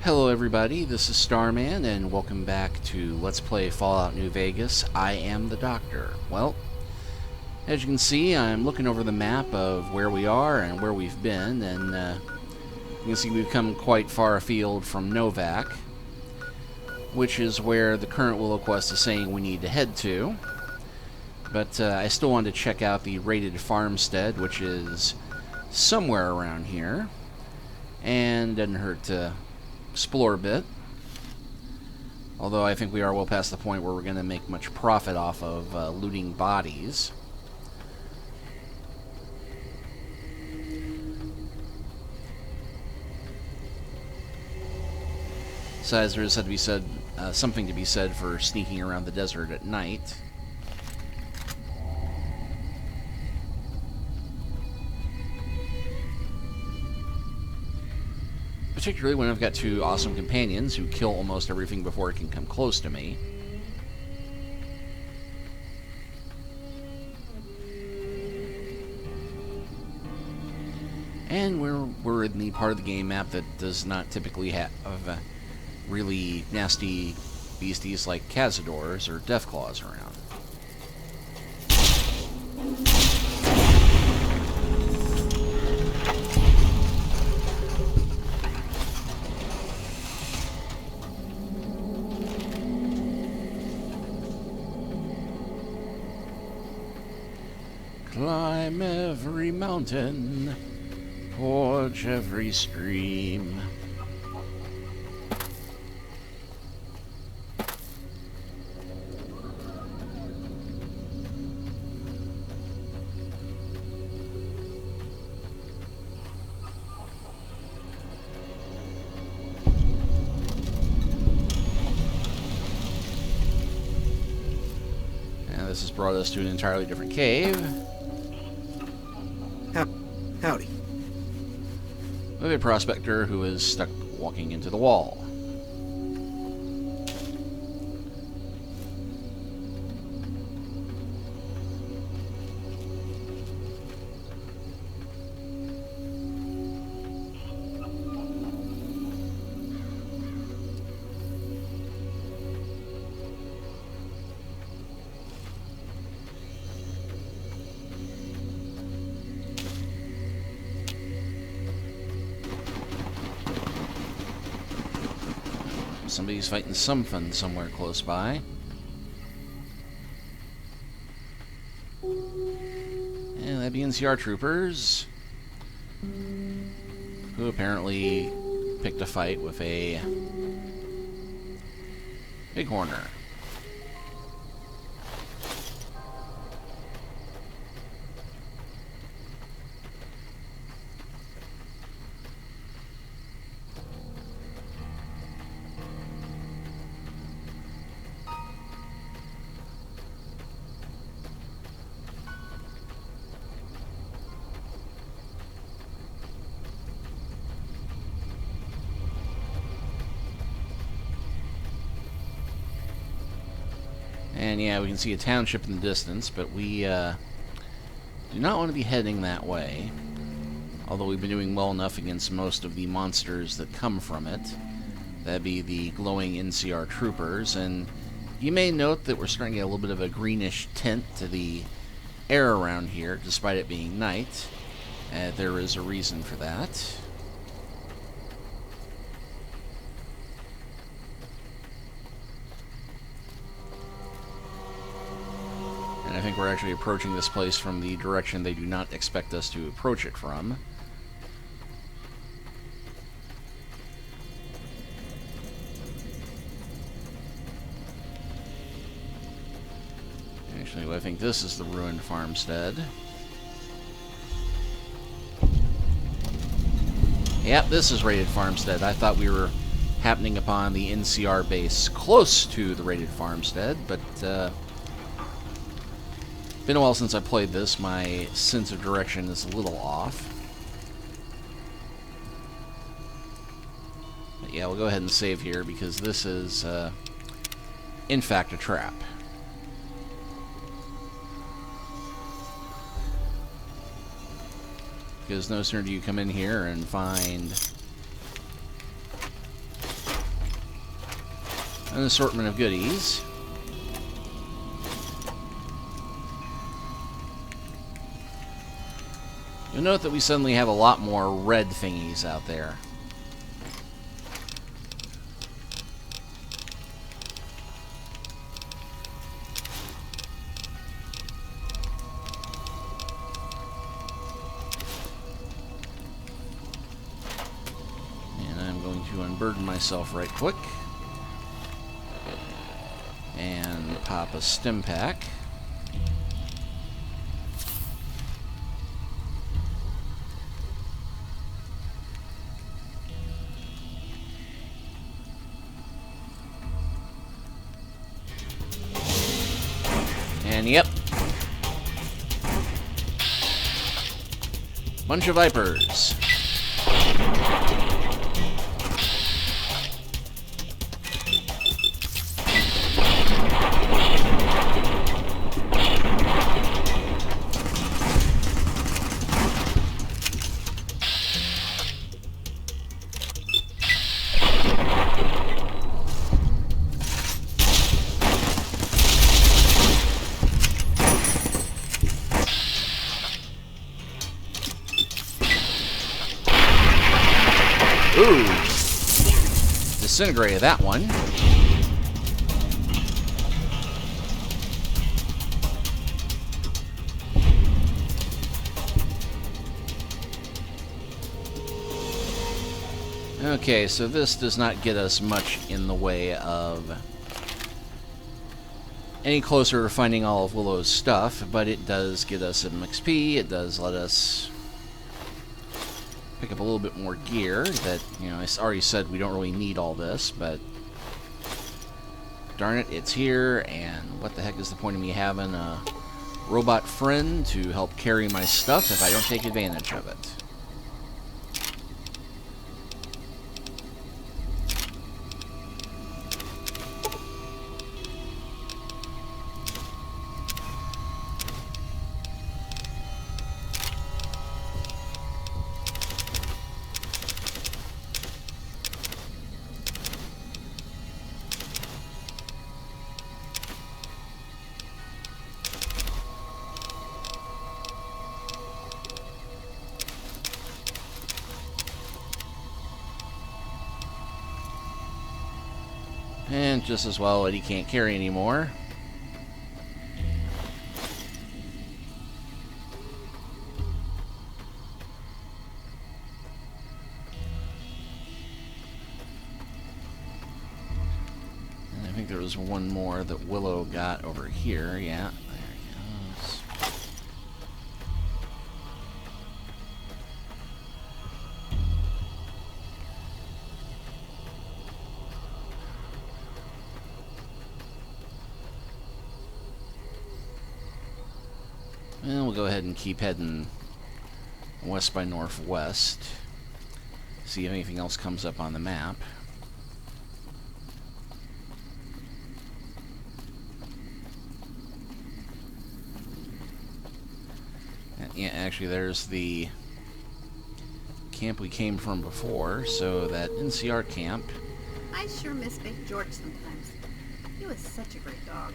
Hello everybody, this is Starman, and welcome back to Let's Play Fallout New Vegas. I am the Doctor. Well, as you can see, I'm looking over the map of where we are and where we've been, and you can see we've come quite far afield from Novac, which is where the current Willow quest is saying we need to head to. But I still wanted to check out the raided farmstead, which is somewhere around here, and doesn't hurt to explore a bit. Although I think we are well past the point where we're going to make much profit off of looting bodies. Besides, there is said to be something to be said for sneaking around the desert at night. Particularly when I've got two awesome companions who kill almost everything before it can come close to me. And we're in the part of the game map that does not typically have really nasty beasties like cazadors or Deathclaws around. Climb every mountain, forge every stream. And this has brought us to an entirely different cave. Howdy. With a prospector who is stuck walking into the wall. Somebody's fighting something somewhere close by. And that'd be NCR troopers, who apparently picked a fight with a bighorner. And yeah, we can see a township in the distance, but we do not want to be heading that way. Although we've been doing well enough against most of the monsters that come from it. That'd be the glowing NCR troopers, and you may note that we're starting to get a little bit of a greenish tint to the air around here, despite it being night. There is a reason for that. I think we're actually approaching this place from the direction they do not expect us to approach it from. Actually, I think this is the ruined farmstead. Yep, this is raided farmstead. I thought we were happening upon the NCR base close to the raided farmstead, but been a while since I played this. My sense of direction is a little off. But yeah, we'll go ahead and save here because this is, in fact, a trap. Because no sooner do you come in here and find An assortment of goodies. You'll note that we suddenly have a lot more red thingies out there. And I'm going to unburden myself right quick. And pop a stim pack. And yep. Bunch of vipers. Ooh! Disintegrated that one. Okay, so this does not get us much in the way of any closer to finding all of Willow's stuff, but it does get us some XP. It does let us pick up a little bit more gear that, you know, I already said we don't really need all this, but darn it, it's here, and what the heck is the point of me having a robot friend to help carry my stuff if I don't take advantage of it? And just as well, Eddie can't carry anymore. And I think there was one more that Willow got over here. Yeah, there he goes. And we'll go ahead and keep heading west by northwest. See if anything else comes up on the map. Yeah, actually there's the camp we came from before, so that NCR camp. I sure miss Big George sometimes. He was such a great dog.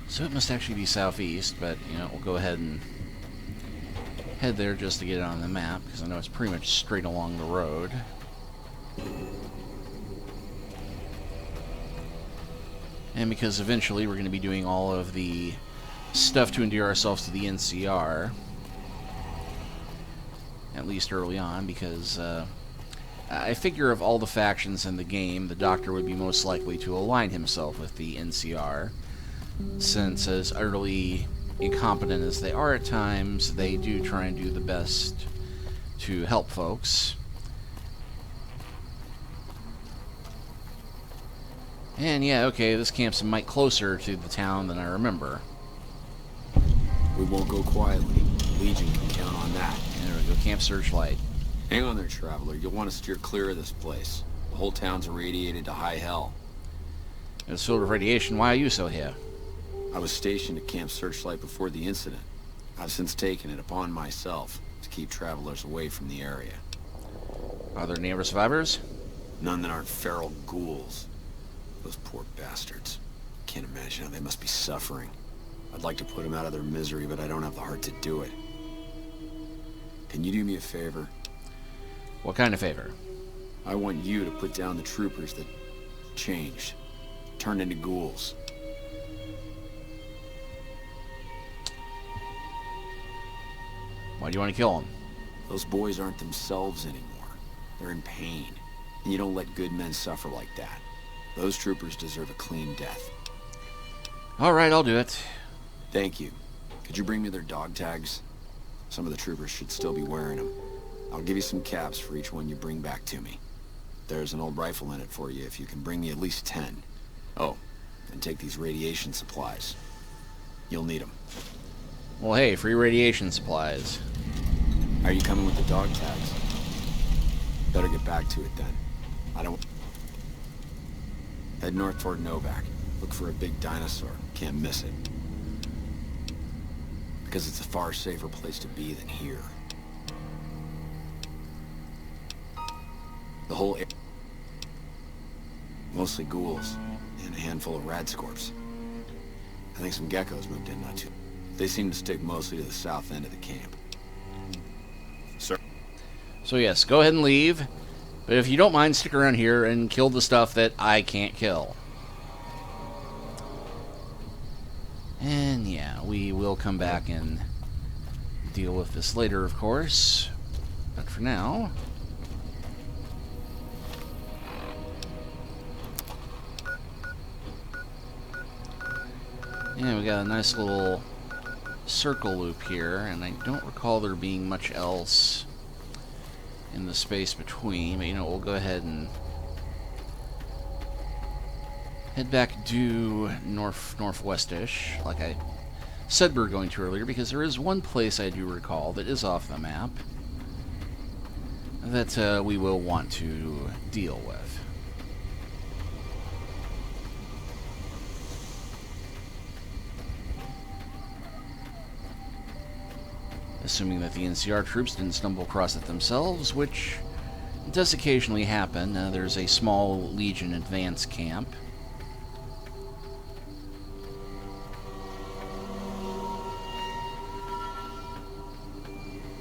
So it must actually be southeast, but, you know, we'll go ahead and head there just to get it on the map, because I know it's pretty much straight along the road. And because eventually we're going to be doing all of the stuff to endear ourselves to the NCR, at least early on, because I figure of all the factions in the game, the Doctor would be most likely to align himself with the NCR. Since, as utterly incompetent as they are at times, they do try and do the best to help folks. And yeah, okay, this camp's a mite closer to the town than I remember. We won't go quietly. Legion can count on that. And there we go, Camp Searchlight. Hang on there, Traveler. You'll want to steer clear of this place. The whole town's irradiated to high hell. It's filled with radiation. Why are you so here? I was stationed at Camp Searchlight before the incident. I've since taken it upon myself to keep travelers away from the area. Are there any other survivors? None that aren't feral ghouls. Those poor bastards. Can't imagine how they must be suffering. I'd like to put them out of their misery, but I don't have the heart to do it. Can you do me a favor? What kind of favor? I want you to put down the troopers that changed, turned into ghouls. Why do you want to kill them? Those boys aren't themselves anymore. They're in pain. And you don't let good men suffer like that. Those troopers deserve a clean death. Alright, I'll do it. Thank you. Could you bring me their dog tags? Some of the troopers should still be wearing them. I'll give you some caps for each one you bring back to me. There's an old rifle in it for you if you can bring me at least 10. Oh, and take these radiation supplies. You'll need them. Well, hey, free radiation supplies. Are you coming with the dog tags? Better get back to it then. I don't... Head north toward Novac. Look for a big dinosaur. Can't miss it. Because it's a far safer place to be than here. The whole area... Mostly ghouls, and a handful of radscorps. I think some geckos moved in not too... They seem to stick mostly to the south end of the camp. Sir? So yes, go ahead and leave. But if you don't mind, stick around here and kill the stuff that I can't kill. And yeah, we will come back and deal with this later, of course. But for now... Yeah, we got a nice little circle loop here, and I don't recall there being much else in the space between, but you know, we'll go ahead and head back due northwestish, like I said we were going to earlier, because there is one place I do recall that is off the map that we will want to deal with. Assuming that the NCR troops didn't stumble across it themselves, which does occasionally happen. There's a small Legion advance camp.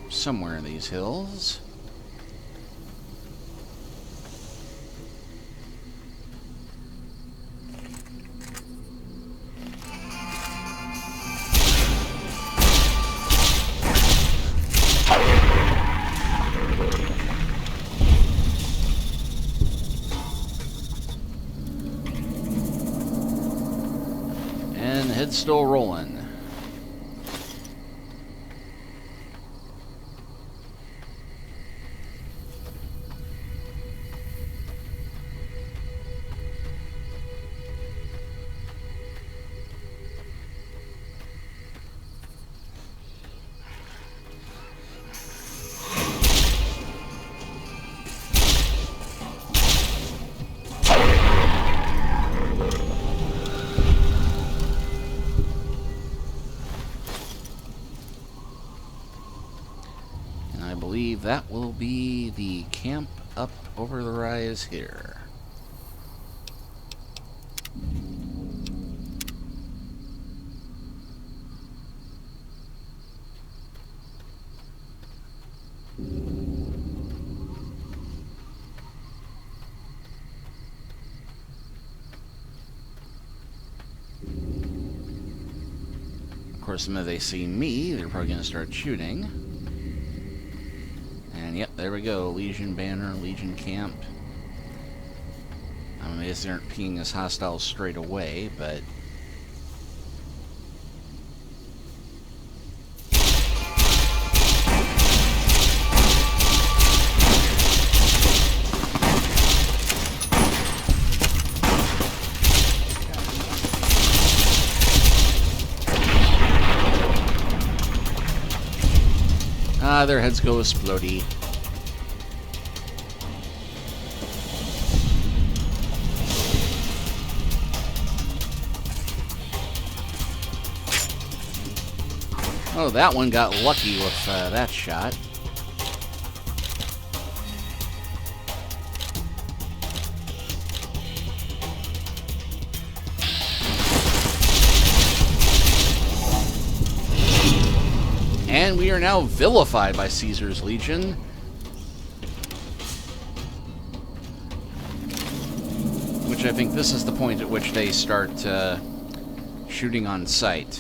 Somewhere in these hills. Head's still rolling. That will be the camp up over the rise here. Of course, the minute they see me, they're probably going to start shooting. And yep, there we go. Legion banner, Legion camp. I'm amazed they aren't pinging us hostiles straight away, but... their heads go explodey. Oh, that one got lucky with that shot. And we are now vilified by Caesar's Legion. Which I think this is the point at which they start shooting on sight.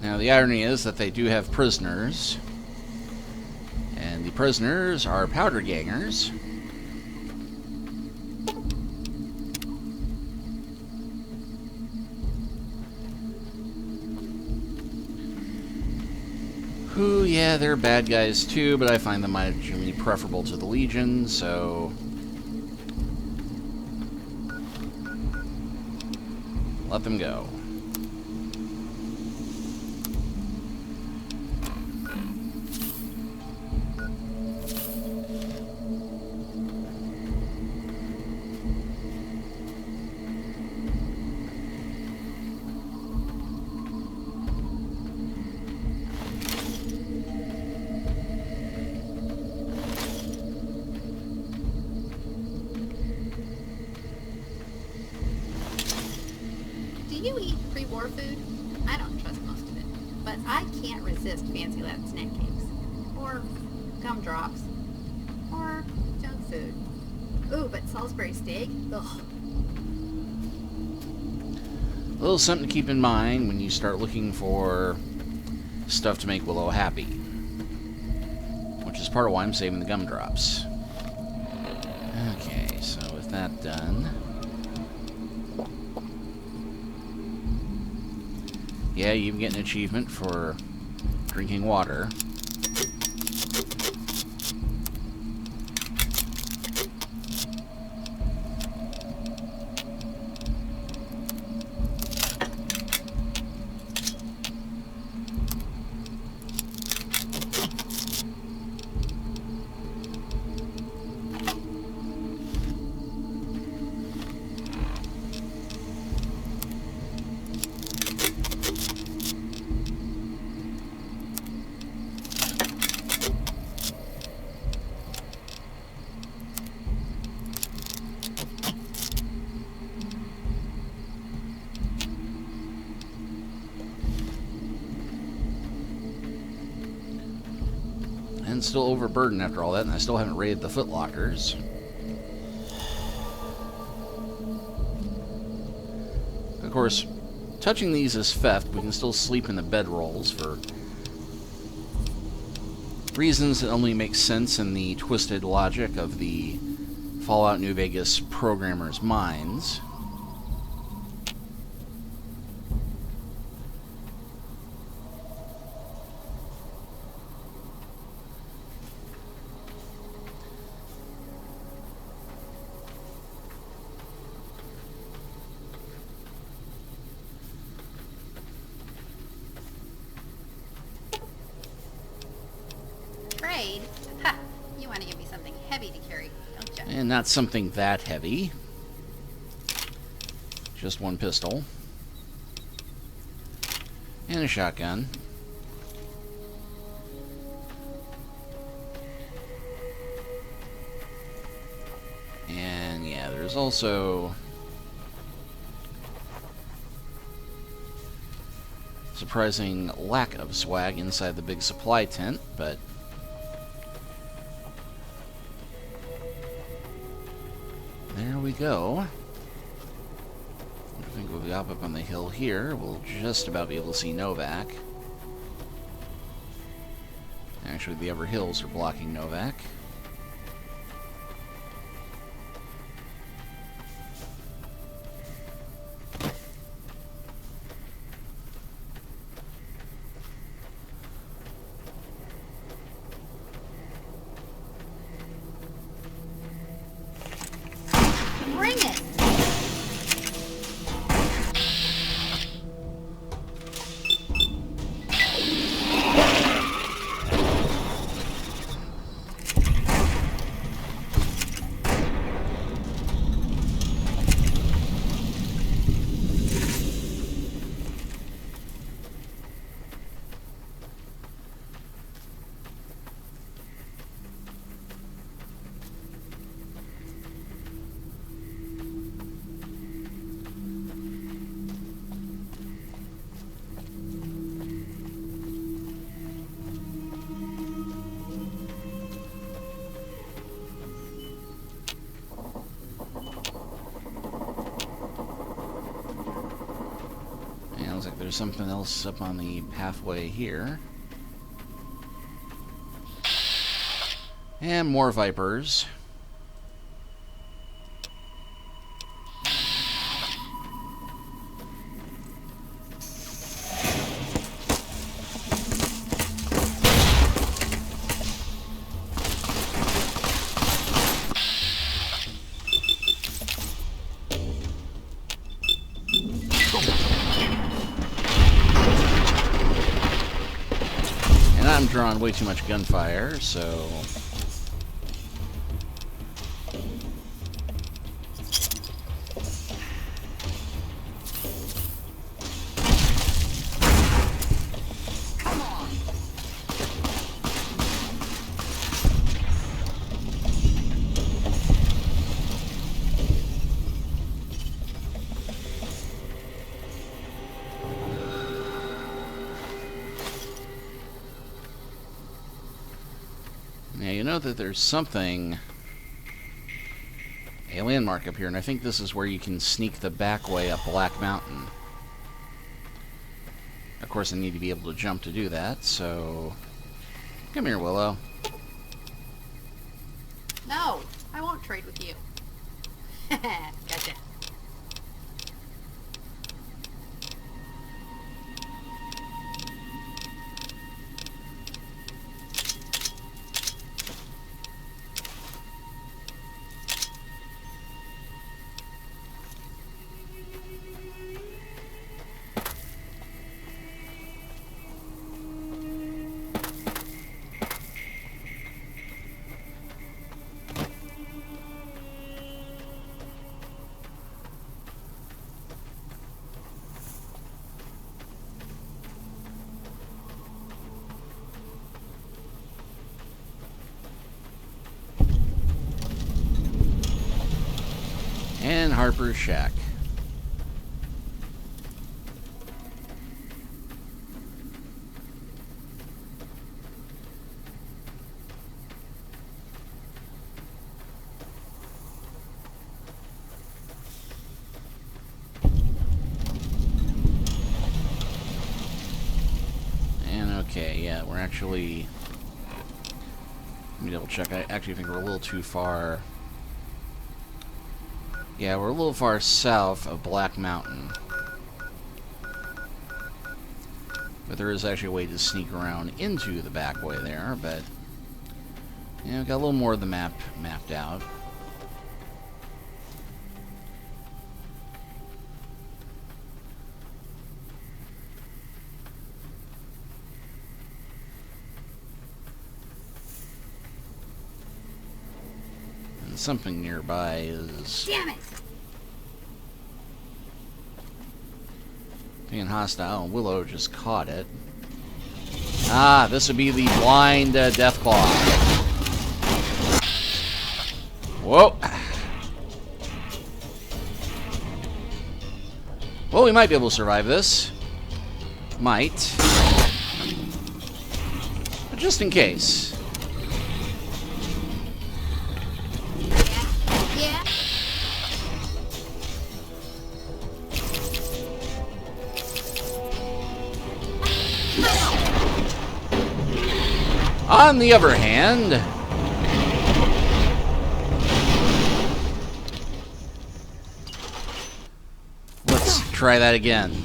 Now, the irony is that they do have prisoners. And the prisoners are powder gangers. Who, yeah, they're bad guys too, but I find them marginally preferable to the Legion, so... let them go. Do you eat pre-war food? I don't trust most of it, but I can't resist fancy lab snack cakes, or gumdrops, or junk food. Ooh, but Salisbury steak? Ugh. A little something to keep in mind when you start looking for stuff to make Willow happy. Which is part of why I'm saving the gumdrops. Okay, so with that done... yeah, you even get an achievement for drinking water. And still overburdened after all that, and I still haven't raided the footlockers. Of course, touching these is theft. We can still sleep in the bedrolls for reasons that only make sense in the twisted logic of the Fallout New Vegas programmers' minds. Afraid? Ha! You want to give me something heavy to carry, don't you? And not something that heavy. Just one pistol. And a shotgun. And yeah, there's also surprising lack of swag inside the big supply tent, but there we go. I think we'll be up on the hill here. We'll just about be able to see Novac. Actually, the upper hills are blocking Novac. Bring it! there's something else up on the pathway here. And more vipers. And I'm drawing way too much gunfire, so... Now, you know that there's something, a landmark up here, and I think this is where you can sneak the back way up Black Mountain. Of course, I need to be able to jump to do that, so... Come here, Willow. No, I won't trade with you. Gotcha. And Harper's Shack. And okay, yeah, we're actually... Let me double check. I actually think we're a little too far... Yeah, we're a little far south of Black Mountain. But there is actually a way to sneak around into the back way there, but... Yeah, we've got a little more of the map mapped out. And something nearby is... Damn it! Being hostile, and Willow just caught it. Ah, this would be the blind Deathclaw. Whoa! Well, we might be able to survive this. Might. But just in case. Yeah. On the other hand, let's try that again.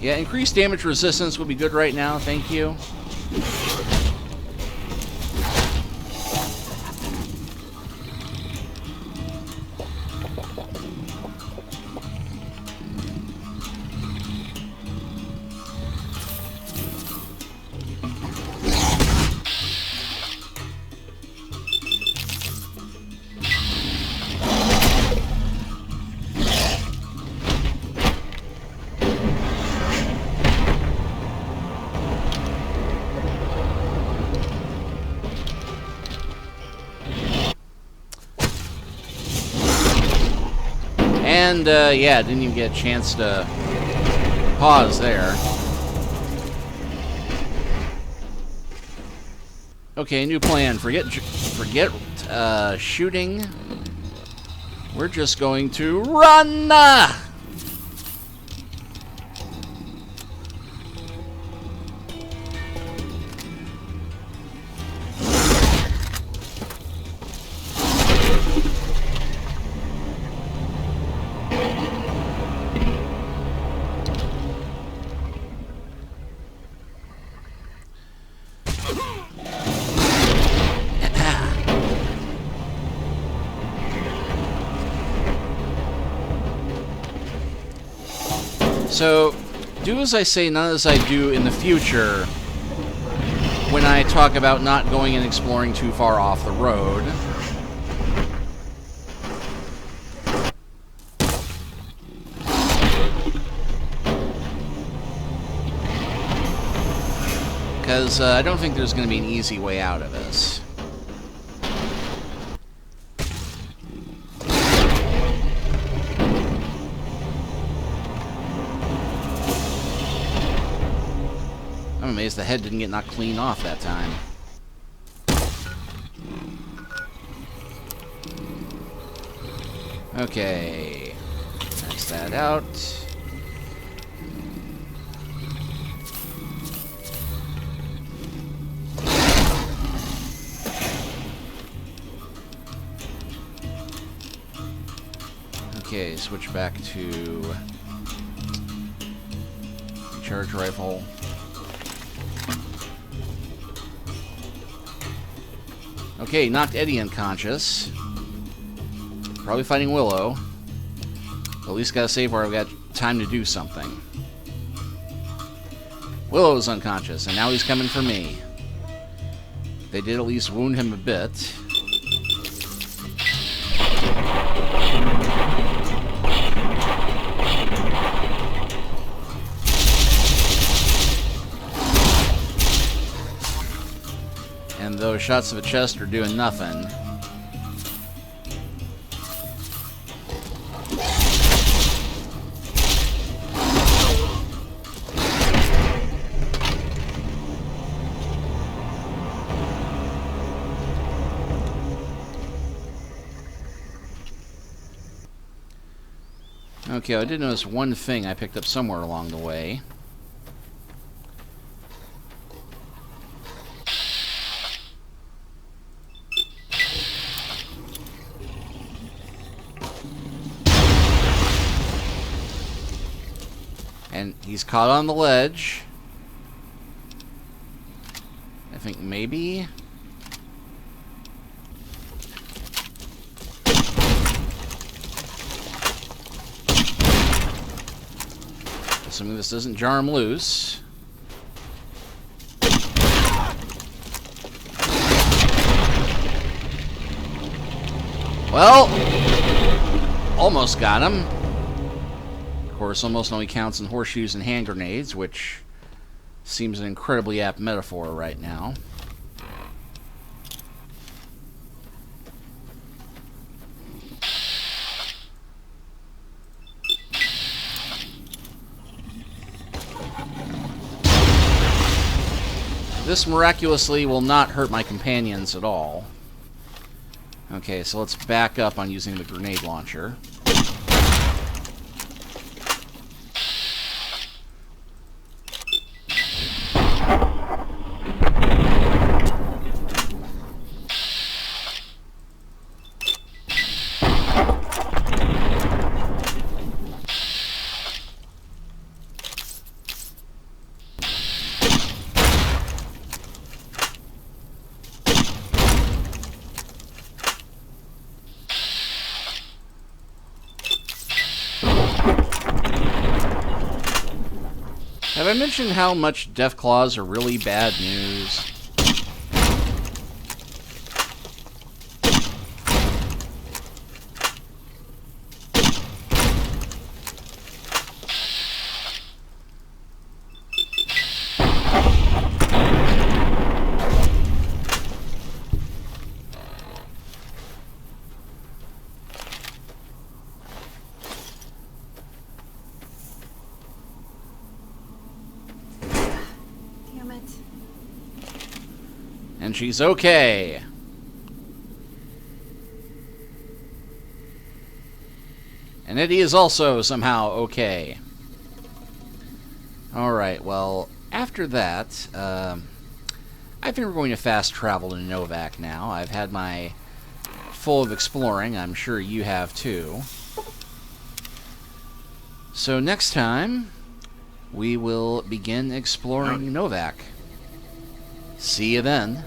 Yeah, increased damage resistance would be good right now, thank you. And, yeah, didn't even get a chance to pause there. Okay, new plan. Forget shooting. We're just going to run! So, do as I say, not as I do in the future when I talk about not going and exploring too far off the road. Because I don't think there's going to be an easy way out of this. I'm amazed the head didn't get knocked clean off that time. Okay. Max that out. Okay, switch back to recharge rifle. Okay, knocked Eddie unconscious. Probably fighting Willow. At least got a save where I've got time to do something. Willow's unconscious, and now he's coming for me. They did at least wound him a bit. And those shots to the chest are doing nothing. Okay, I did notice one thing I picked up somewhere along the way. And he's caught on the ledge. I think maybe... assuming this doesn't jar him loose. Well, almost got him. Of course, almost only counts in horseshoes and hand grenades, which seems an incredibly apt metaphor right now. This miraculously will not hurt my companions at all. Okay, so let's back up on using the grenade launcher. Have I mentioned how much Deathclaws are really bad news? And she's okay. And Eddie is also somehow okay. Alright, well, after that, I think we're going to fast travel to Novac now. I've had my full of exploring. I'm sure you have too. So next time, we will begin exploring Novac. See you then.